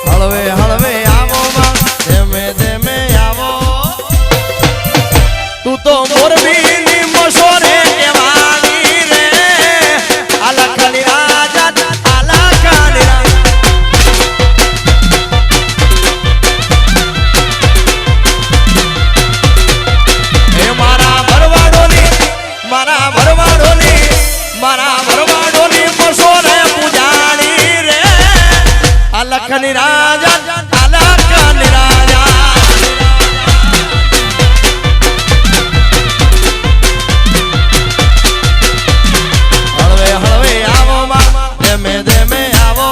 હળવે હળવે આવો માં, ધેમે ધેમે આવો. તું તો મોરબીની મસો રે કેવાની રે, અલખની રાજા, અલખની રાજા. એ મારા ભરવાડોની, મારા ભરવાડોની, મારા ભરવાડોની મસો રે પૂજાણી રે, અલખની રાજા, અલખની રાજા. હળવે હળવે આવો માં, ધેમે ધેમે આવો,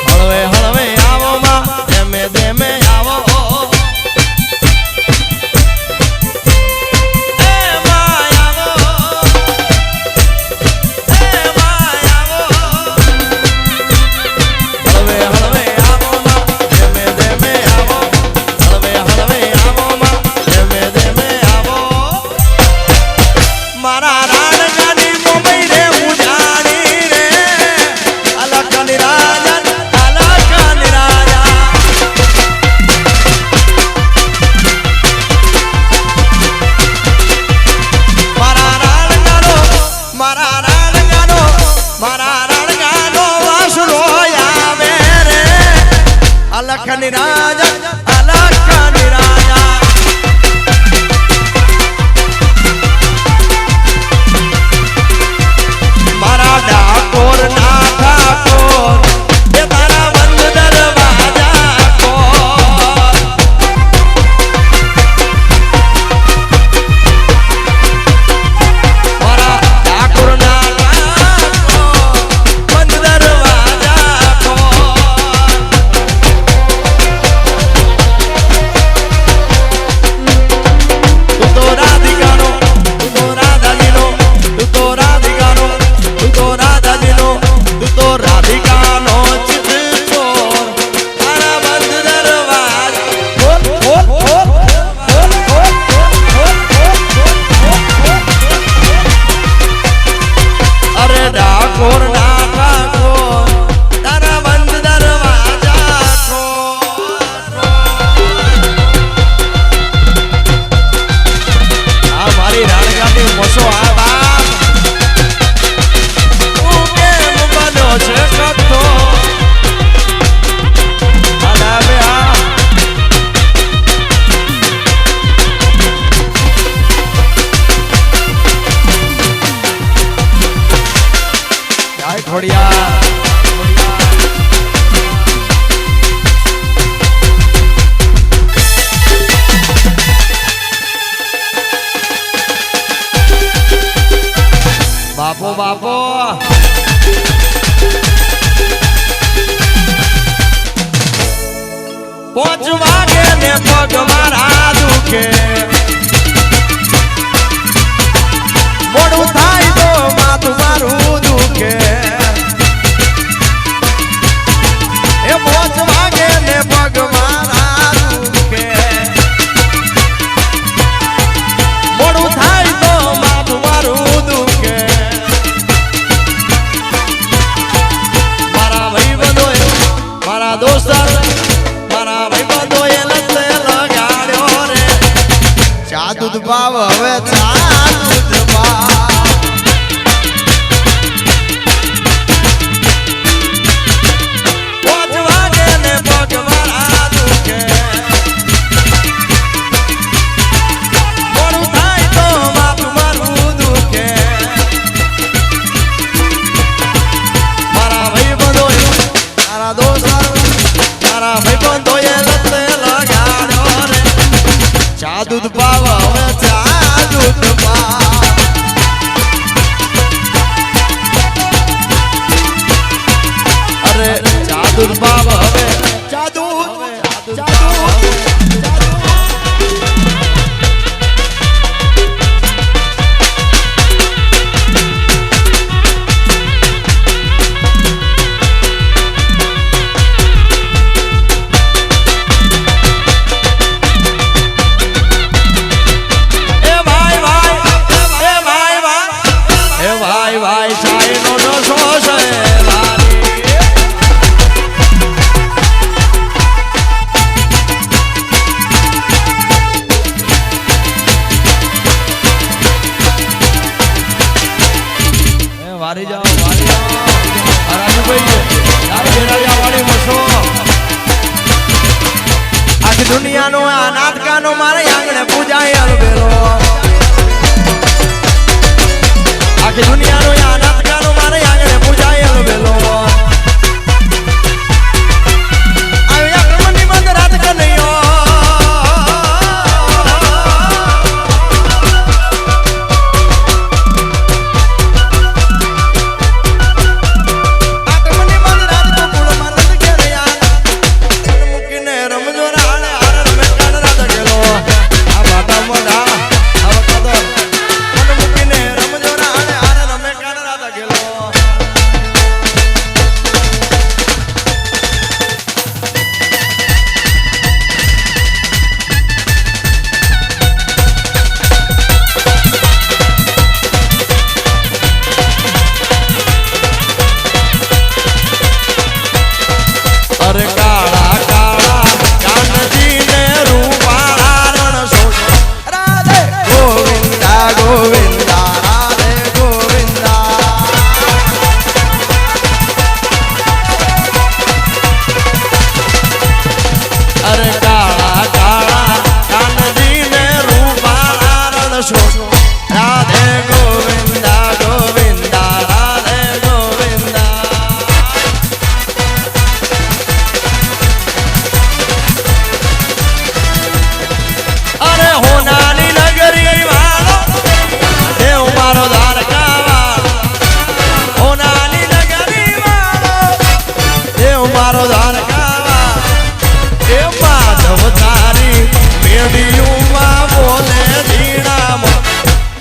હળવે હળવે આવો માં, ધેમે ધેમે આવો, એ માં આવો, એ માં આવો, હળવે હળવે આવો માં, ધેમે ધેમે આવો, હળવે હળવે આવો માં, ધેમે ધેમે આવો. મારા રાણગાની મુંબઈ રે ઉજાણી રે, અલખની રાજા, અલખની રાજા. મારા રાણગાનો, મારા રાણગાનો, મારા રાણગાનો વાસણો આવે રે, અલખની રાજા, અલખની રાજા. મારા ડાકોર ના ઠાકોર, એ તારા બંધ દરવાજા ખોલ. મારા ડાકોર ના ઠાકોર, બંધ દરવાજા ખોલ. તું તો રાધિકાનો, તું તો રાધાજીનો, તું તો રાધિકાનો, તું તો રાધાજીનો, તું તો રાધિકાનો ચિત્તચોર. તારા બંધ દરવાજા ખોલ, ખોલ, ખોલ, ખોલ, ખોલ, ખોલ, ખોલ. અરે ડાકોર ના ઠાકોર, તારા બંધ દરવાજા ખોલ. આ મારી રાણગાની મસો આ બાપ, તું કેમ બન્યો છે કથ્થો? આલા બે આ જય ખોડિયાર. બાપો બાપો, પાંચ વાગે ને પગ મારા દુખે, મોડું થાય તો માથું મારું દુખે. એ પાંચ વાગે ને પગ મારા દુખે, મોડું થાય તો માથું મારું દુખે. મારા ભાઈબંધોએ, મારા દોસ્તાર, મારા ભાઈબંધોએ દૂધ ભાવ હવે ચા દૂધ ભાવ દૂધ પાવ હવે ચા દૂધ પાવ અરે ચા દૂધ પાવ હવે ચા દૂધ ચા દૂધ દુનિયાનો આ નાટકાનો મારે આંગણે પૂજાય અલબેલો આખી દુનિયાનો આ નાટકાનો મારે આંગણે પૂજાય અલબેલો આવ્યા ક્રમની બંધ રાત કનૈયો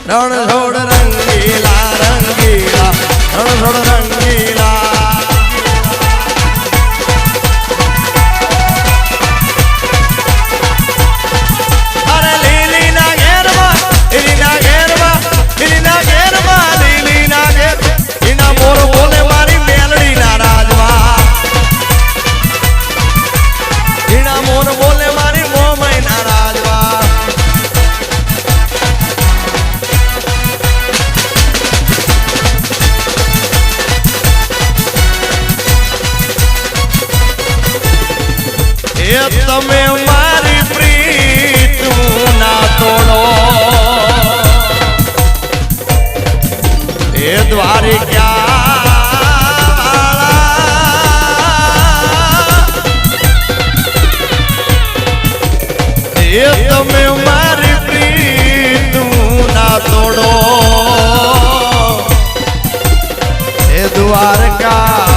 રણછોડ રંગીલા રંગીલા રણછોડ રંગીલા અરે લીલી ના ઘેરમાં લીલીના ઘેરમાં લીલીના ઘેરમાં લીલીના ઘેર એના મોર બોલે મારી મેલડી ના રાજમાં એના મોર બોલે મારી મોમઈ ના રાજમાં તમે મારી પ્રીત ના તોડો એ દ્વારિકા એ તમે મારી પ્રીત ના તોડો એ દ્વારકા